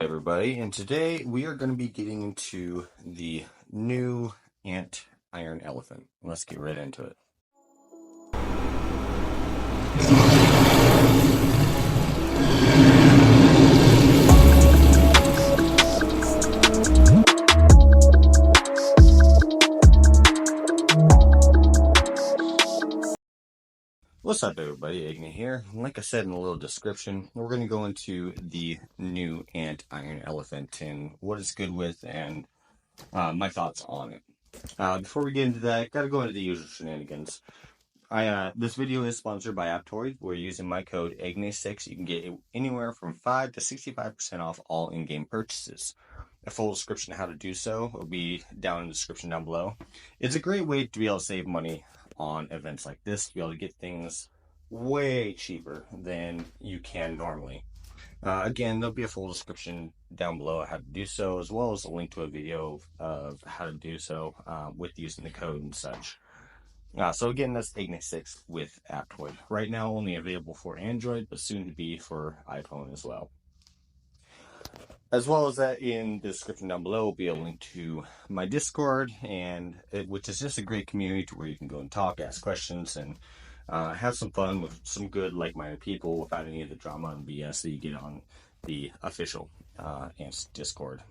Everybody, and today we are going to be getting into the new ant iron elephant. Let's get right into it. What's up, everybody? Agni here. Like I said in the little description, we're going to go into the new ant iron elephant and what it's good with and my thoughts on it. Before we get into that, got to go into the usual shenanigans. This video is sponsored by AppCoins. We're using my code AGNI6. You can get anywhere from 5 to 65% off all in-game purchases. A full description of how to do so will be down in the description down below. It's a great way to be able to save money on events like this, to be able to get things way cheaper than you can normally. Again, there'll be a full description down below of how to do so, as well as a link to a video of how to do so with using the code and such. So again, that's AGNI 6 with AppCoins. Right now, only available for Android, but soon to be for iPhone as well. As well as that, in the description down below will be a link to my Discord, which is just a great community to where you can go and talk, ask questions, and have some fun with some good, like-minded people without any of the drama and BS that you get on the official Ants Discord.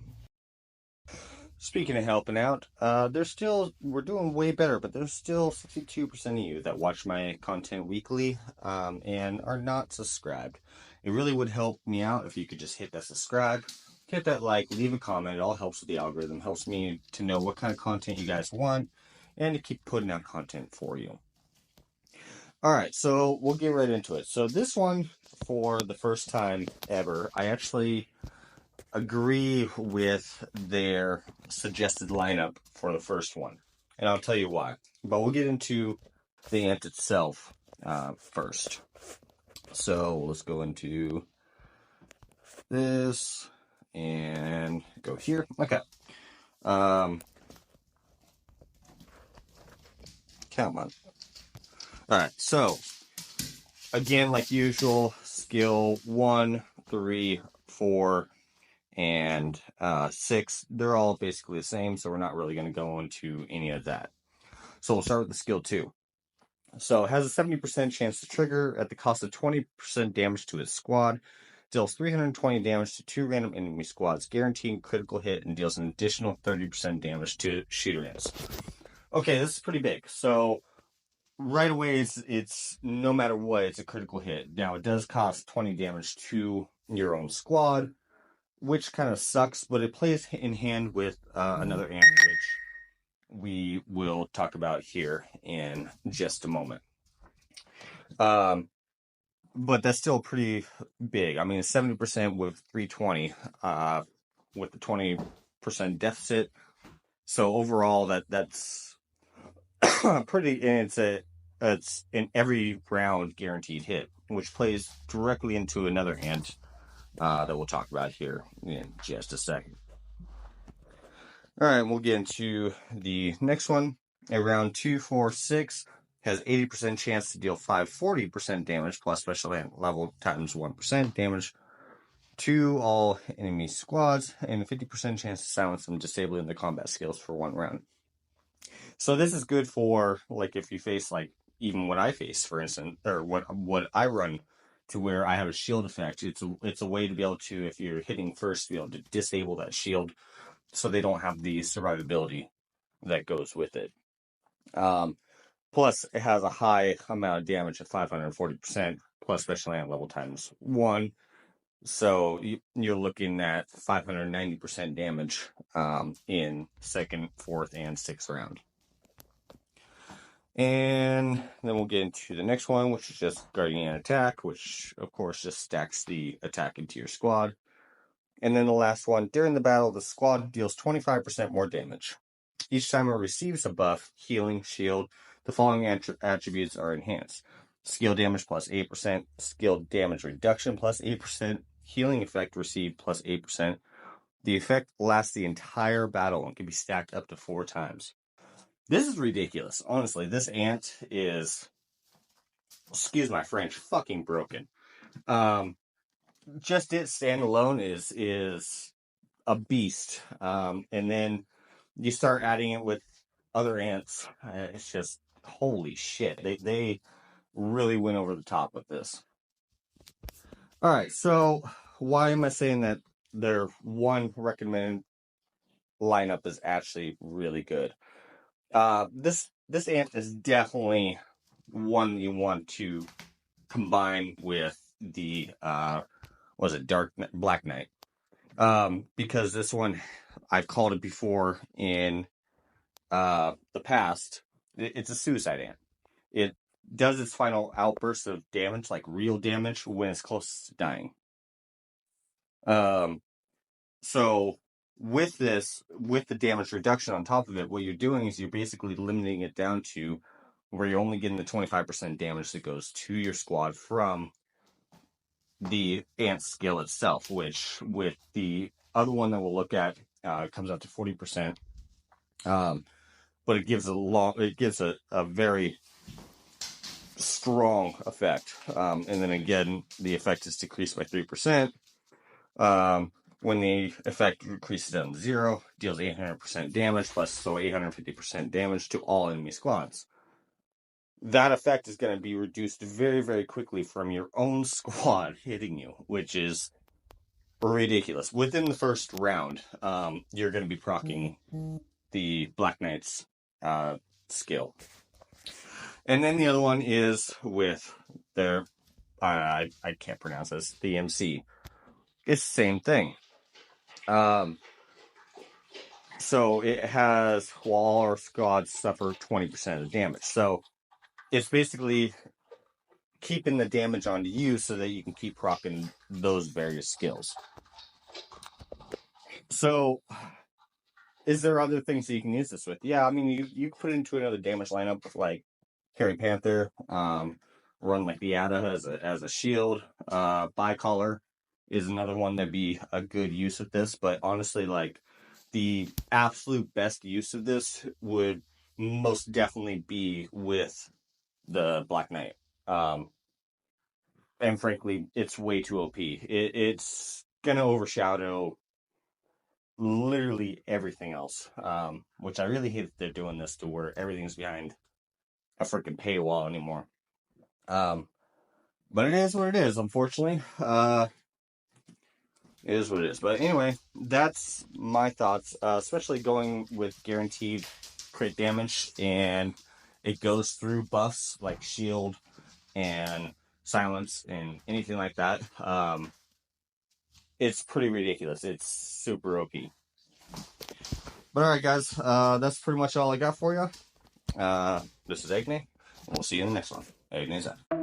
Speaking of helping out, we're doing way better, but there's still 52% of you that watch my content weekly and are not subscribed. It really would help me out if you could just hit that subscribe, hit that like, leave a comment. It all helps with the algorithm, helps me to know what kind of content you guys want and to keep putting out content for you. All right, so we'll get right into it. So this one, for the first time ever, I actually agree with their suggested lineup for the first one, and I'll tell you why. But we'll get into the ant itself first. So let's go into this and go here. Okay. Come on. All right. So again, like usual, skill 1, 3, 4. And 6, they're all basically the same, so we're not really going to go into any of that. So we'll start with the skill 2. So it has a 70% chance to trigger at the cost of 20% damage to its squad, deals 320 damage to 2 random enemy squads, guaranteeing critical hit, and deals an additional 30% damage to shooter ants. Okay, this is pretty big. So right away, it's no matter what, it's a critical hit. Now, it does cost 20 damage to your own squad, which kind of sucks, but it plays in hand with another ant, which we will talk about here in just a moment. But that's still pretty big. I mean, 70% with 320, with the 20% deficit. So overall, that's pretty, and it's an every round guaranteed hit, which plays directly into another ant that we'll talk about here in just a second. All right, we'll get into the next one. A round 2, 4, 6 has 80% chance to deal 40% damage plus special level times 1% damage to all enemy squads, and a 50% chance to silence them, disabling the combat skills for 1 round. So this is good for, like, if you face, like, even what I face, for instance, or what I run, to where I have a shield effect. It's a way to be able to, if you're hitting first, to be able to disable that shield so they don't have the survivability that goes with it. Plus, it has a high amount of damage at 540%, plus special ant level times 1. So you're looking at 590% damage in 2nd, 4th, and 6th round. And then we'll get into the next one, which is just Guardian Attack, which, of course, just stacks the attack into your squad. And then the last one, during the battle, the squad deals 25% more damage. Each time it receives a buff, healing, shield, the following attributes are enhanced. Skill damage plus 8%, skill damage reduction plus 8%, healing effect received plus 8%. The effect lasts the entire battle and can be stacked up to 4 times. This is ridiculous. Honestly, this ant is, excuse my French, fucking broken. just it standalone is a beast. And then you start adding it with other ants. It's just holy shit. They really went over the top with this. All right, so why am I saying that their one recommended lineup is actually really good? This ant is definitely one you want to combine with the was it Black Knight? Because this one I've called it before in the past. It's a suicide ant. It does its final outburst of damage, like real damage, when it's close to dying. So with this, with the damage reduction on top of it, what you're doing is you're basically limiting it down to where you're only getting the 25% damage that goes to your squad from the ant skill itself, which with the other one that we'll look at comes out to 40%. But it gives a very strong effect. And then again, the effect is decreased by 3%. When the effect increases down to 0, deals 800% damage plus 850% damage to all enemy squads. That effect is going to be reduced very, very quickly from your own squad hitting you, which is ridiculous. Within the first round, you're going to be proccing the Black Knight's skill. And then the other one is with their, I can't pronounce this, the MC. It's the same thing. So it has, while all our squads suffer 20% of the damage. So it's basically keeping the damage onto you so that you can keep proccing those various skills. So is there other things that you can use this with? Yeah, I mean, you can put it into another damage lineup with like Carry Panther, run like the Ada as a shield. Bicolor is another one that'd be a good use of this, but honestly, like the absolute best use of this would most definitely be with the Black Knight. And frankly, it's way too OP. It's gonna overshadow literally everything else, which I really hate that they're doing this to where everything's behind a freaking paywall anymore. But it is what it is, unfortunately. It is what it is. But anyway, that's my thoughts, especially going with guaranteed crit damage, and it goes through buffs like shield and silence and anything like that. It's pretty ridiculous. It's super OP. But alright guys, that's pretty much all I got for you. This is Agne, and we'll see you in the next one. Agne's out.